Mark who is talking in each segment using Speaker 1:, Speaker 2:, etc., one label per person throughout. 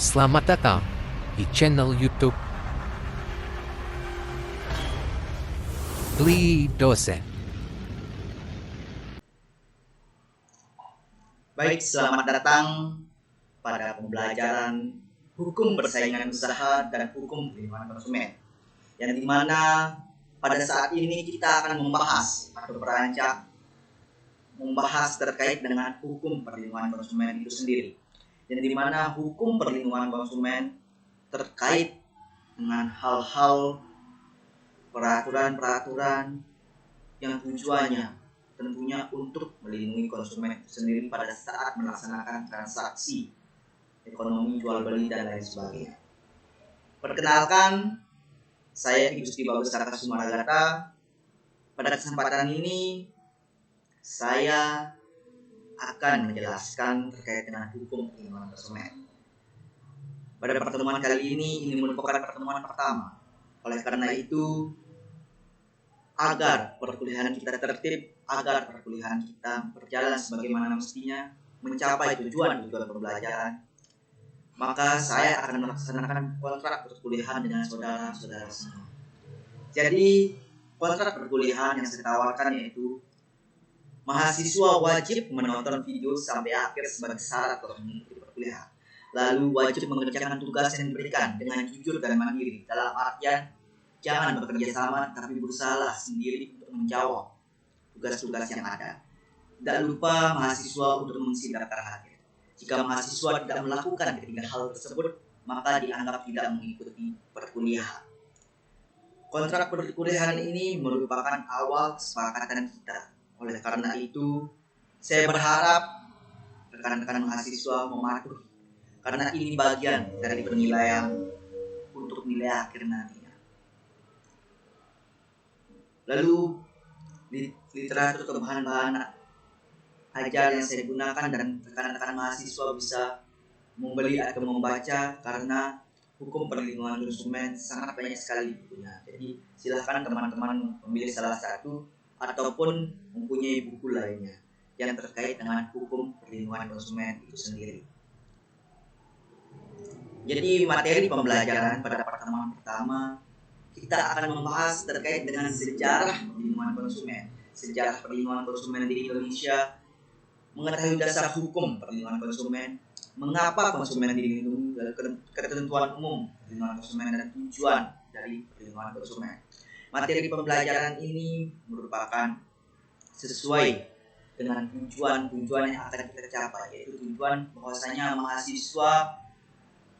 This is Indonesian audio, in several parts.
Speaker 1: Selamat datang di channel YouTube Beli Dosen.
Speaker 2: Baik, selamat datang pada pembelajaran hukum persaingan usaha dan hukum perlindungan konsumen. Yang dimana pada saat ini kita akan membahas atau beranjak membahas terkait dengan hukum perlindungan konsumen itu sendiri. Yang dimana hukum perlindungan konsumen terkait dengan hal-hal peraturan-peraturan yang tujuannya tentunya untuk melindungi konsumen sendiri pada saat melaksanakan transaksi ekonomi jual beli dan lain sebagainya. Perkenalkan, saya Gusti Bagus Raka Sumaragata. Pada kesempatan ini saya akan menjelaskan terkait dengan hukum perlindungan konsumen. Pada pertemuan kali ini merupakan pertemuan pertama. Oleh karena itu, agar perkuliahan kita tertib, agar perkuliahan kita berjalan sebagaimana mestinya, mencapai tujuan pembelajaran, maka saya akan melaksanakan kontrak perkuliahan dengan saudara-saudara semua. Jadi, kontrak perkuliahan yang saya tawarkan yaitu mahasiswa wajib menonton video sampai akhir sebagai syarat untuk mengikuti perkuliahan. Lalu wajib mengerjakan tugas yang diberikan dengan jujur dan mandiri, dalam artian jangan bekerja sama, tapi berusahalah sendiri untuk menjawab tugas-tugas yang ada. Tidak lupa mahasiswa untuk mengisi daftar hadir. Jika mahasiswa tidak melakukan ketiga hal tersebut, maka dianggap tidak mengikuti perkuliahan. Kontrak perkuliahan ini merupakan awal kesepakatan kita. Oleh karena itu, saya berharap rekan-rekan mahasiswa mematuhi, karena ini bagian dari penilaian untuk nilai akhir nantinya. Lalu literatur atau bahan-bahan ajar yang saya gunakan dan rekan-rekan mahasiswa bisa membeli atau membaca, karena hukum perlindungan konsumen sangat banyak sekali bukunya. Jadi silakan teman-teman memilih salah satu ataupun mempunyai buku lainnya yang terkait dengan hukum perlindungan konsumen itu sendiri. Jadi materi pembelajaran pada pertemuan pertama kita akan membahas terkait dengan sejarah perlindungan konsumen, sejarah perlindungan konsumen di Indonesia, mengetahui dasar hukum perlindungan konsumen, mengapa konsumen dilindungi, ketentuan umum perlindungan konsumen dan tujuan dari perlindungan konsumen. Materi pembelajaran ini merupakan sesuai dengan tujuan yang akan kita capai, yaitu tujuan bahwasanya mahasiswa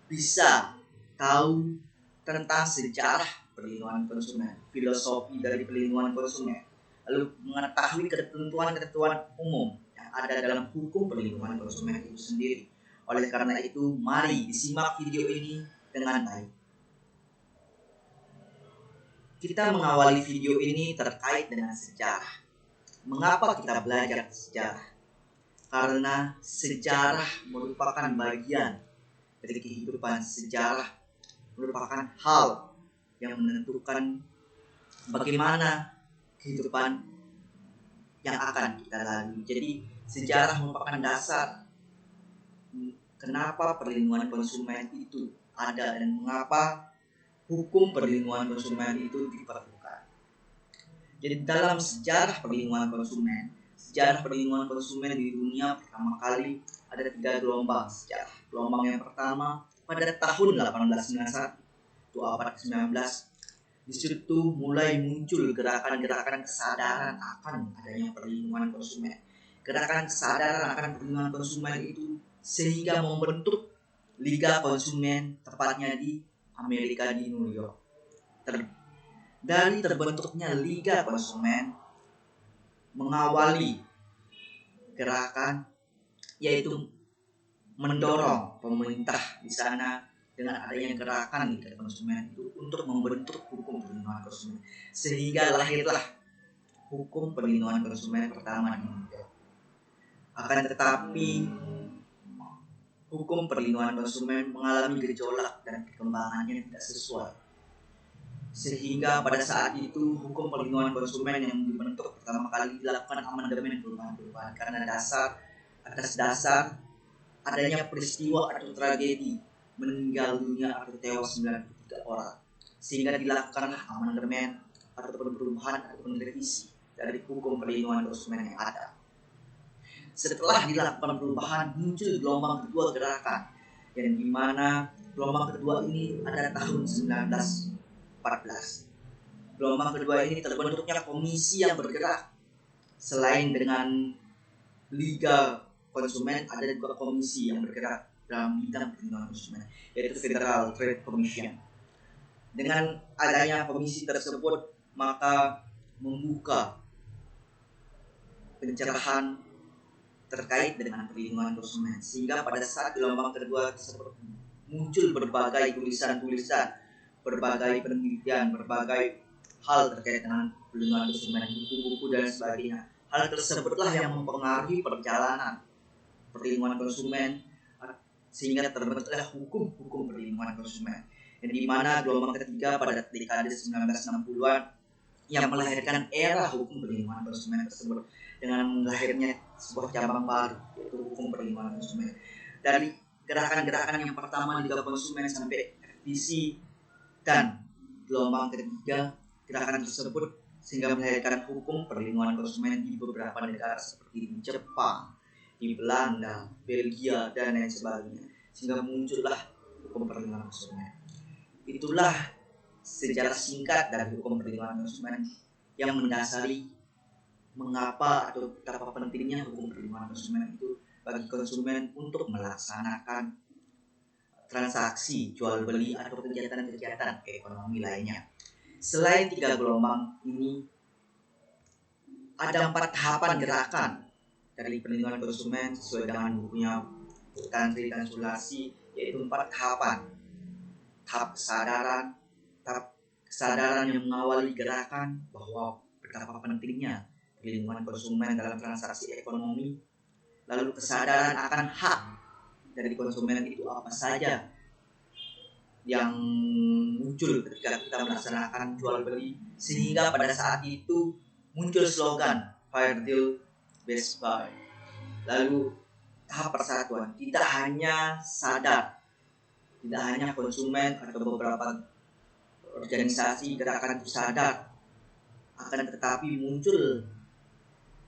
Speaker 2: bisa tahu tentang sejarah perlindungan konsumen, filosofi dari perlindungan konsumen, lalu mengetahui ketentuan-ketentuan umum yang ada dalam hukum perlindungan konsumen itu sendiri. Oleh karena itu, mari disimak video ini dengan baik. Kita mengawali video ini terkait dengan sejarah. Mengapa kita belajar sejarah? Karena sejarah merupakan bagian dari kehidupan. Sejarah merupakan hal yang menentukan bagaimana kehidupan yang akan kita lalui. Jadi sejarah merupakan dasar kenapa perlindungan konsumen itu ada dan mengapa hukum perlindungan konsumen itu diperlukan. Jadi dalam sejarah perlindungan konsumen di dunia pertama kali ada 3 gelombang sejarah. Gelombang yang pertama pada tahun 1891, itu abad ke-19, di situ mulai muncul gerakan-gerakan kesadaran akan adanya perlindungan konsumen. Gerakan kesadaran akan perlindungan konsumen itu sehingga membentuk Liga Konsumen, tepatnya di Amerika, di New York. Dari terbentuknya Liga Konsumen mengawali gerakan, yaitu mendorong pemerintah di sana dengan adanya gerakan Liga Konsumen itu untuk membentuk hukum perlindungan konsumen, sehingga lahirlah hukum perlindungan konsumen pertama di New York. Akan tetapi hukum perlindungan konsumen mengalami gejolak dan perkembangannya tidak sesuai, sehingga pada saat itu hukum perlindungan konsumen yang dibentuk pertama kali dilakukan amandemen perubahan-perubahan karena atas dasar adanya peristiwa atau tragedi meninggal dunia atau tewas 93 orang, sehingga dilakukanlah amandemen ataupun perubahan ataupun revisi dari hukum perlindungan konsumen yang ada. Setelah dilakukan perubahan, muncul gelombang kedua gerakan, yang dimana gelombang kedua ini ada tahun 1914. Gelombang kedua ini terbentuknya komisi yang bergerak. Selain dengan Liga Konsumen, ada juga komisi yang bergerak dalam bidang perlindungan konsumen, yaitu Federal Trade Commission. Dengan adanya komisi tersebut, maka membuka pencerahan terkait dengan perlindungan konsumen, sehingga pada saat gelombang kedua tersebut muncul berbagai tulisan-tulisan, berbagai penelitian, berbagai hal terkait dengan perlindungan konsumen, buku-buku dan sebagainya. Hal tersebutlah yang mempengaruhi perjalanan perlindungan konsumen, sehingga terbentuklah hukum perlindungan konsumen, yang dimana gelombang ketiga pada dekade 1960-an yang melahirkan era hukum perlindungan konsumen tersebut, dengan lahirnya sebuah cabang baru, yaitu hukum perlindungan konsumen. Dari gerakan-gerakan yang pertama Liga Konsumen sampai FTC dan gelombang ketiga gerakan tersebut, sehingga melahirkan hukum perlindungan konsumen di beberapa negara seperti di Jepang, di Belanda, Belgia, dan lain sebagainya, sehingga muncullah hukum perlindungan konsumen. Itulah sejarah singkat dari hukum perlindungan konsumen yang mendasari mengapa atau betapa pentingnya hukum perlindungan konsumen itu bagi konsumen untuk melaksanakan transaksi jual beli atau kegiatan-kegiatan ekonomi lainnya. Selain 3 gelombang ini, ada 4 tahapan gerakan dari perlindungan konsumen sesuai dengan bukunya Tanri dan Sulasi, yaitu 4 tahapan. Tahap kesadaran yang mengawali gerakan bahwa betapa pentingnya perlindungan konsumen dalam transaksi ekonomi. Lalu kesadaran akan hak dari konsumen itu apa saja yang muncul ketika kita melaksanakan jual beli, sehingga pada saat itu muncul slogan Fair Deal Best Buy. Lalu tahap persatuan, tidak hanya konsumen atau beberapa organisasi gerakan itu sadar, akan tetapi muncul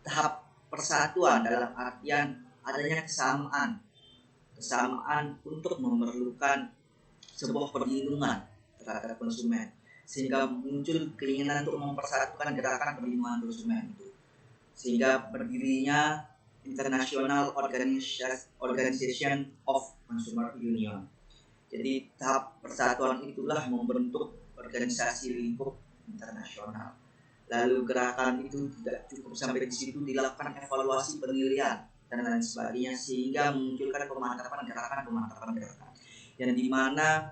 Speaker 2: tahap persatuan dalam artian adanya kesamaan untuk memerlukan sebuah perlindungan terhadap konsumen, sehingga muncul keinginan untuk mempersatukan gerakan perlindungan konsumen itu, sehingga berdirinya International Organization of Consumer Union. Jadi tahap persatuan itulah membentuk organisasi lingkup internasional. Lalu gerakan itu tidak cukup sampai di situ, dilakukan evaluasi penilaian dan lain sebagainya, sehingga memunculkan pemantapan gerakan yang dimana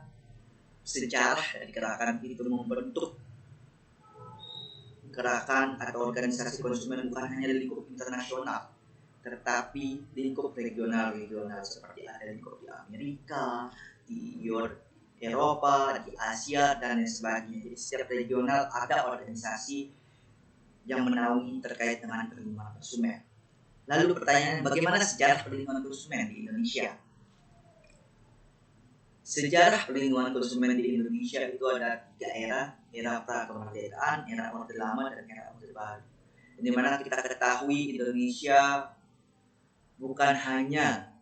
Speaker 2: sejarah dari gerakan itu membentuk gerakan atau organisasi konsumen bukan hanya di lingkup internasional, tetapi lingkup regional seperti ada lingkup di Amerika, di Eropa, di Asia, dan lain sebagainya. Jadi setiap regional ada organisasi yang menaungi terkait dengan perlindungan konsumen. Lalu pertanyaan, bagaimana sejarah perlindungan konsumen di Indonesia? Sejarah perlindungan konsumen di Indonesia itu ada 3 era pra-kemerdekaan, era Orde Lama, dan era Orde Baru. Di mana kita ketahui Indonesia bukan hanya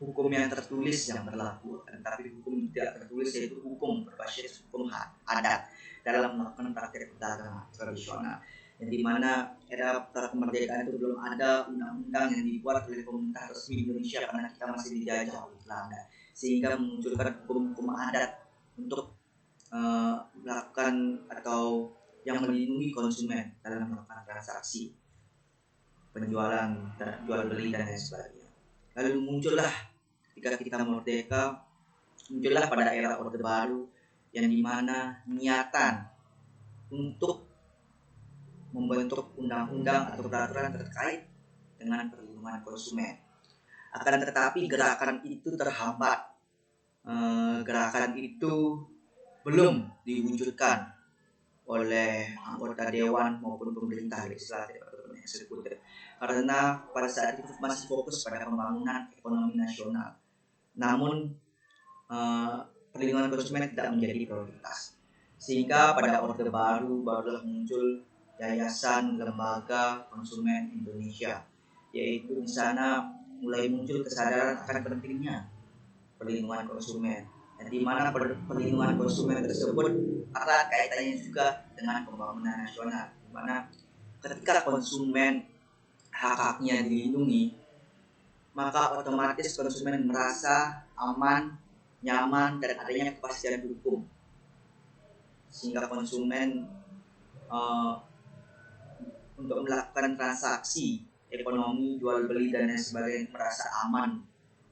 Speaker 2: hukum yang tertulis yang berlaku, tetapi hukum tidak tertulis, yaitu hukum berbasis hukum adat dalam melakukan praktek perdagangan tradisional. Yang dimana era pra-kemerdekaan itu belum ada undang-undang yang dibuat oleh pemerintah resmi Indonesia karena kita masih dijajah oleh Belanda, sehingga memunculkan hukum-hukum adat untuk melakukan atau yang melindungi konsumen dalam melakukan transaksi penjualan, jual beli, dan lain sebagainya. Lalu muncullah ketika kita merdeka, muncullah pada era Orde Baru, yang dimana niatan untuk membentuk undang-undang atau peraturan terkait dengan perlindungan konsumen. Akan tetapi gerakan itu terhambat, gerakan itu belum diwujudkan oleh anggota dewan maupun pemerintah legislatif ataupun eksekutif, karena pada saat itu masih fokus pada pembangunan ekonomi nasional. Namun perlindungan konsumen tidak menjadi prioritas. Sehingga pada Orde Baru barulah muncul Yayasan Lembaga Konsumen Indonesia, yaitu di sana mulai muncul kesadaran akan pentingnya perlindungan konsumen, dan di mana perlindungan konsumen tersebut erat kaitannya juga dengan pembangunan nasional, di mana ketika konsumen hak-haknya dilindungi, maka otomatis konsumen merasa aman, nyaman, dan adanya kepastian hukum, sehingga konsumen untuk melakukan transaksi ekonomi, jual beli dan lain sebagainya merasa aman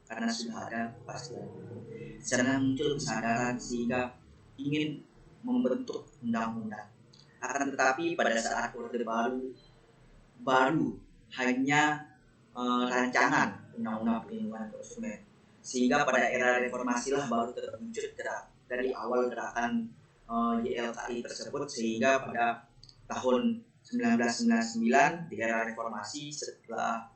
Speaker 2: karena sudah ada kepastian hukum. Secara muncul kesadaran sehingga ingin membentuk undang-undang. Akan tetapi pada saat Orde Baru hanya rancangan undang-undang perlindungan konsumen, sehingga pada era reformasi lah baru terwujud dari awal gerakan YLKI tersebut, sehingga pada tahun 1999 di era reformasi setelah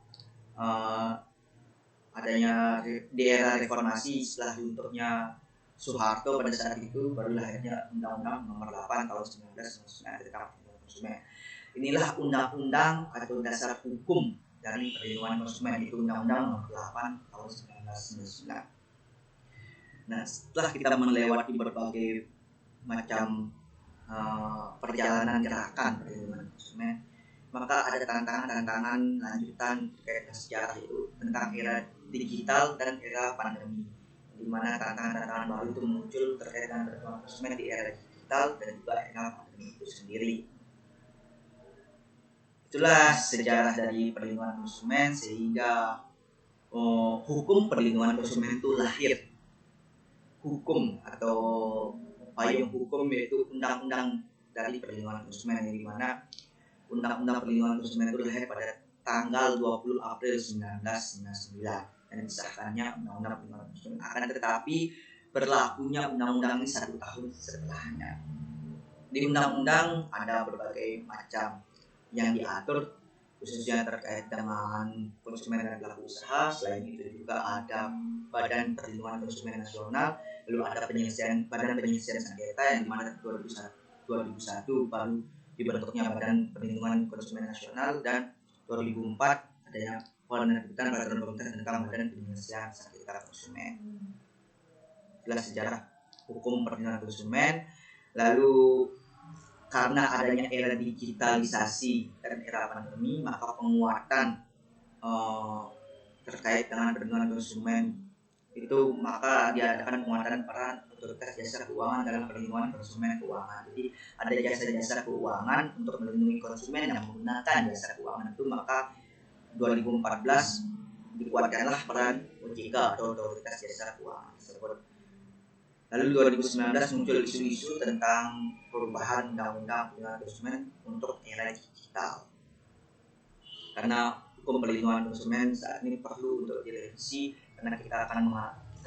Speaker 2: di era reformasi setelah dibentuknya Soeharto pada saat itu baru lahirnya Undang-Undang Nomor 8 tahun 1999 tentang perlindungan konsumen. Inilah undang-undang atau dasar hukum dari perlindungan konsumen, itu Undang-Undang Nomor 8 tahun 1999. Nah, setelah kita melewati berbagai macam perjalanan gerakan perlindungan konsumen, maka ada tantangan-tantangan lanjutan terkait dengan sejarah, itu tentang era digital dan era pandemi, di mana tantangan-tantangan baru itu muncul terkait dengan perlindungan konsumen di era digital dan juga era pandemi itu sendiri. Itulah sejarah dari perlindungan konsumen, sehingga hukum perlindungan konsumen itu lahir. Hukum atau payung hukum yaitu undang-undang dari perlindungan konsumen, yang dimana undang-undang perlindungan konsumen itu lahir pada tanggal 20 April 1999 dan disahkannya undang-undang perlindungan konsumen. Akan tetapi berlakunya undang-undang ini 1 tahun setelahnya. Di undang-undang ada berbagai macam yang diatur, khususnya terkait dengan konsumen dan pelaku usaha. Selain itu juga ada Badan Perlindungan Konsumen Nasional, lalu ada Badan Penyelesaian Sengketa, yang dimana 2001 baru dibentuknya Badan Perlindungan Konsumen Nasional, dan 2004 adanya penerbitan peraturan pemerintah tentang Badan Penyelesaian Sengketa Konsumen. Itulah sejarah hukum perlindungan konsumen. Lalu karena adanya era digitalisasi dan era pandemi, maka penguatan terkait dengan perlindungan konsumen itu, maka diadakan penguatan peran otoritas jasa keuangan dalam perlindungan konsumen keuangan. Jadi ada jasa-jasa keuangan untuk melindungi konsumen yang menggunakan jasa keuangan itu, maka 2014 dikuatkanlah peran OJK atau otoritas jasa keuangan tersebut. Lalu 2019 muncul isu-isu tentang perubahan undang-undang perlindungan konsumen untuk era digital. Karena hukum perlindungan konsumen saat ini perlu untuk direvisi, karena kita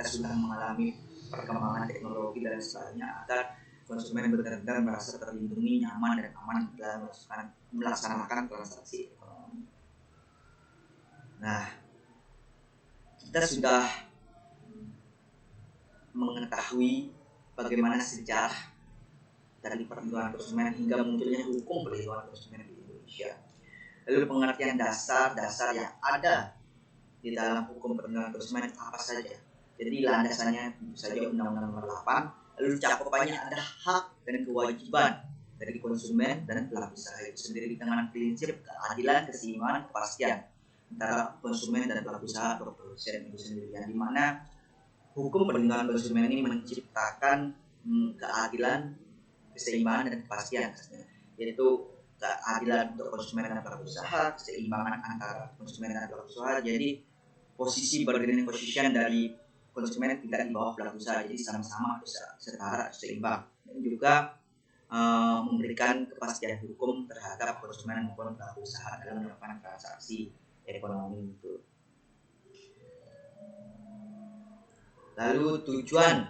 Speaker 2: sudah mengalami perkembangan teknologi dan sebagainya, agar konsumen benar-benar merasa terlindungi, nyaman dan aman dalam melaksanakan transaksi ekonomi. Nah, kita sudah mengetahui bagaimana sejarah dari perlindungan konsumen hingga munculnya hukum perlindungan konsumen di Indonesia. Lalu pengertian dasar-dasar yang ada di dalam hukum perlindungan konsumen apa saja. Jadi landasannya tentu saja Undang-Undang Nomor 8. Lalu cakupannya ada hak dan kewajiban dari konsumen dan pelaku usaha itu sendiri, dengan prinsip keadilan, keseimbangan, kepastian antara konsumen dan pelaku usaha atau produsen itu sendiri, yang dimana hukum perlindungan konsumen ini menciptakan keadilan, keseimbangan dan kepastian, yaitu keadilan untuk konsumen dan pelaku usaha, keseimbangan antara konsumen dan pelaku usaha. Jadi posisi bargaining position dari konsumen tidak di bawah pelaku usaha, jadi sama-sama setara, seimbang, dan juga memberikan kepastian hukum terhadap konsumen maupun pelaku usaha dalam melakukan transaksi ekonomi itu. Lalu tujuan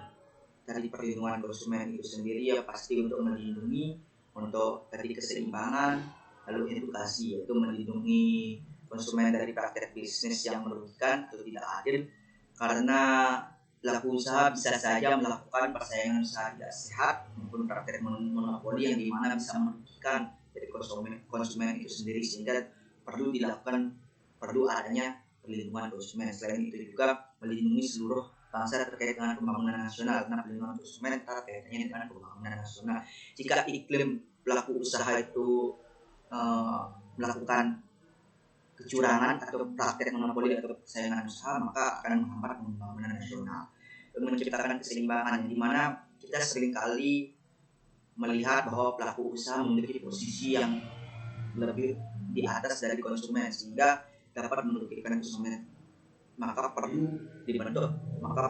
Speaker 2: dari perlindungan konsumen itu sendiri ya pasti untuk melindungi, untuk tadi keseimbangan, lalu edukasi, yaitu melindungi konsumen dari praktek bisnis yang merugikan atau tidak adil, karena pelaku usaha bisa saja melakukan persaingan usaha tidak sehat maupun praktek monopoli yang dimana bisa merugikan dari konsumen itu sendiri, sehingga perlu adanya perlindungan konsumen. Selain itu juga melindungi seluruh bangsa terkait dengan pembangunan nasional, karena perlindungan konsumen erat kaitannya dengan pembangunan nasional. Jika iklim pelaku usaha itu melakukan kecurangan atau praktek monopoli atau persaingan usaha, maka akan menghambat pembangunan nasional dan menciptakan keseimbangan, di mana kita seringkali melihat bahwa pelaku usaha memiliki posisi yang lebih di atas dari konsumen sehingga dapat merugikan konsumen. Maka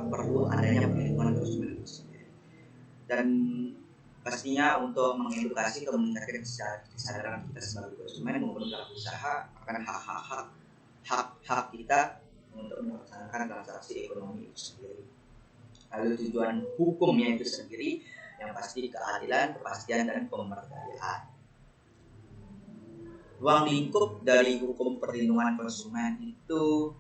Speaker 2: perlu adanya perlindungan konsumen itu sendiri. Dan pastinya untuk mengedukasi atau meningkatkan kesadaran kita sebagai konsumen maupun pelaku usaha akan hak kita untuk melaksanakan transaksi ekonomi itu sendiri. Lalu tujuan hukumnya itu sendiri yang pasti keadilan, kepastian, dan pemberdayaan. Ruang lingkup dari hukum perlindungan konsumen itu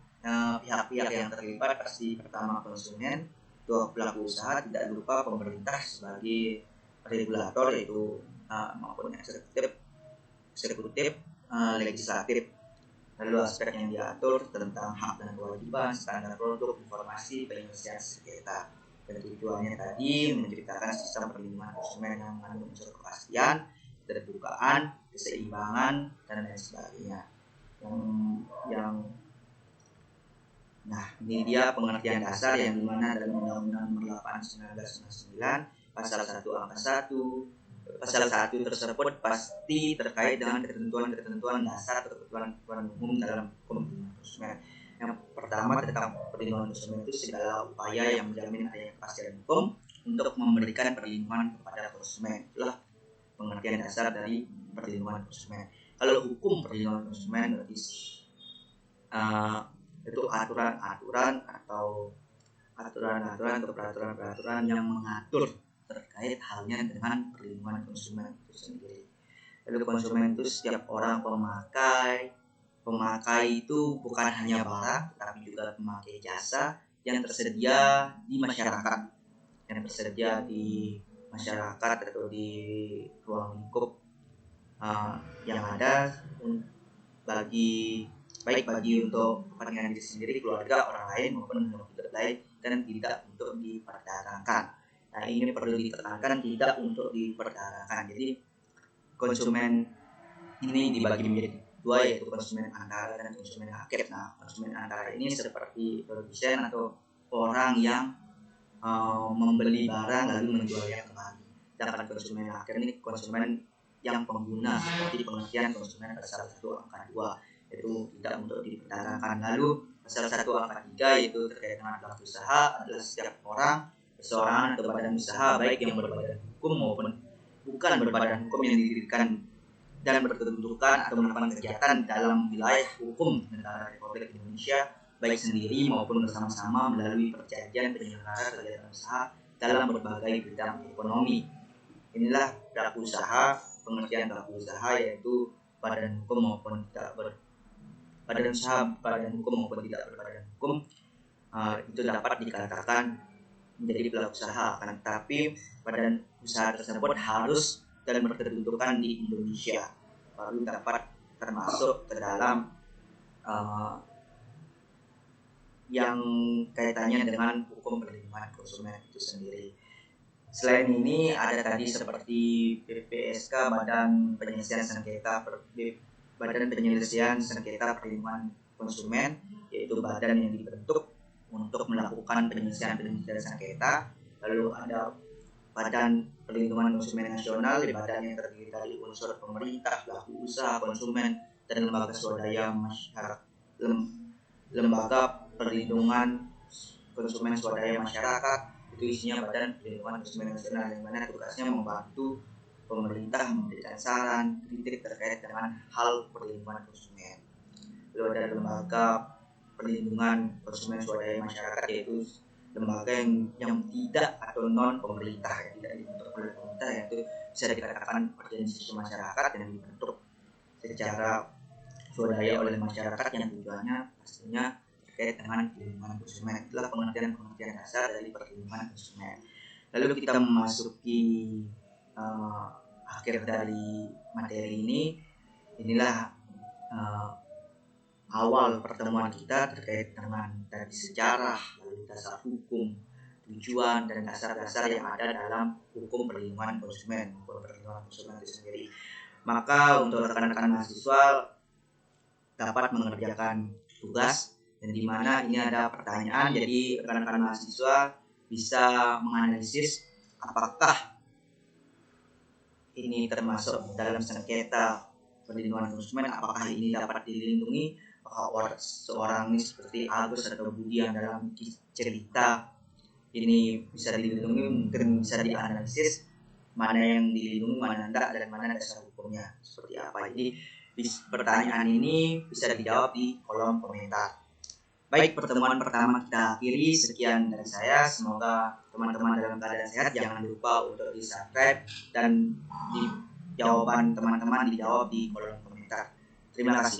Speaker 2: pihak-pihak yang terlibat pasti pertama konsumen, kedua pelaku usaha, tidak lupa pemerintah sebagai regulator yaitu maupun eksekutif, legislatif. Lalu aspek yang diatur tentang hak dan kewajiban, standar produk, informasi, penyelesaian sengketa. Dan tujuannya tadi menciptakan sistem perlindungan konsumen yang mengandung unsur kepastian, keterbukaan, keseimbangan, dan lain sebagainya. Nah, ini dia pengertian dasar yang dimana dalam Undang-Undang Nomor 8 1999 pasal 1 angka 1 pasal 1 tersebut pasti terkait dengan ketentuan-ketentuan dasar atau ketentuan umum dalam perlindungan konsumen. Yang pertama tentang perlindungan konsumen itu segala upaya yang menjamin adanya kepastian hukum untuk memberikan perlindungan kepada konsumen. Itulah pengertian dasar dari perlindungan konsumen. Kalau hukum perlindungan konsumen berarti itu aturan-aturan atau peraturan yang mengatur terkait halnya dengan perlindungan konsumen itu sendiri. Lalu konsumen itu setiap orang pemakai itu bukan hanya barang tapi juga pemakai jasa yang tersedia di masyarakat, atau di ruang lingkup yang ada bagi untuk kepentingan diri sendiri, keluarga, orang lain maupun makhluk lain, dan tidak untuk diperdagangkan. Nah, ini perlu ditekankan, tidak untuk diperdagangkan. Jadi konsumen ini dibagi menjadi dua, yaitu konsumen antara dan konsumen akhir. Nah, konsumen antara ini seperti produsen atau orang yang membeli barang lalu menjualnya kembali. Sedangkan konsumen akhir ini konsumen yang pengguna, seperti pengertian konsumen pasal 1 angka 2, yaitu tidak untuk diperdagangkan. Lalu pasal 1 angka 3 yaitu terkait dengan pelaku usaha adalah setiap orang, perorangan atau badan usaha baik yang berbadan hukum maupun bukan berbadan hukum yang didirikan dan berkedudukan atau melakukan kegiatan dalam wilayah hukum negara Republik Indonesia baik sendiri maupun bersama-sama melalui perjanjian penyelenggara kegiatan usaha dalam berbagai bidang ekonomi. Inilah pelaku usaha. Pengertian pelaku usaha yaitu badan hukum maupun tidak berbadan hukum itu dapat dikatakan menjadi pelaku usaha, tapi badan usaha tersebut harus dan berkedudukan di Indonesia baru dapat termasuk ke dalam yang kaitannya dengan hukum perlindungan konsumen itu sendiri. Selain ini ada tadi seperti BPSK, Badan Penyelesaian Sengketa Perlindungan Konsumen, yaitu badan yang dibentuk untuk melakukan penyelesaian sengketa. Lalu ada Badan Perlindungan Konsumen Nasional, badan yang terdiri dari unsur pemerintah, pelaku usaha, konsumen, dan lembaga swadaya masyarakat. Lembaga Perlindungan Konsumen Swadaya Masyarakat itu isinya Badan Perlindungan Konsumen Nasional, yang mana tugasnya membantu pemerintah memberikan saran, kritik terkait dengan hal perlindungan konsumen. Lalu ada Lembaga Perlindungan Konsumen Swadaya Masyarakat, yaitu lembaga yang tidak atau non pemerintah, yang tidak dibentuk oleh pemerintah, yaitu bisa dikatakan organisasi masyarakat yang dibentuk secara swadaya oleh masyarakat, yang tujuannya pastinya terkait dengan perlindungan konsumen. Itulah pengertian dasar dari perlindungan konsumen. Lalu kita memasuki akhir dari materi ini. Inilah awal pertemuan kita terkait dengan dari sejarah, lalu dasar hukum, tujuan dan dasar-dasar yang ada dalam hukum perlindungan konsumen itu sendiri. Maka untuk rekan-rekan mahasiswa dapat mengerjakan tugas, dan di mana ini ada pertanyaan, jadi rekan-rekan mahasiswa bisa menganalisis apakah ini termasuk dalam sengketa perlindungan konsumen, apakah ini dapat dilindungi, apakah seorang ini seperti Agus atau Budi yang dalam cerita ini bisa dilindungi, mungkin bisa dianalisis mana yang dilindungi, mana tidak, dan mana dasar hukumnya seperti apa. Jadi pertanyaan ini bisa dijawab di kolom komentar. Baik, pertemuan pertama kita akhiri. Sekian dari saya. Semoga teman-teman dalam keadaan sehat. Jangan lupa untuk di-subscribe dan jawaban teman-teman dijawab di kolom komentar. Terima kasih.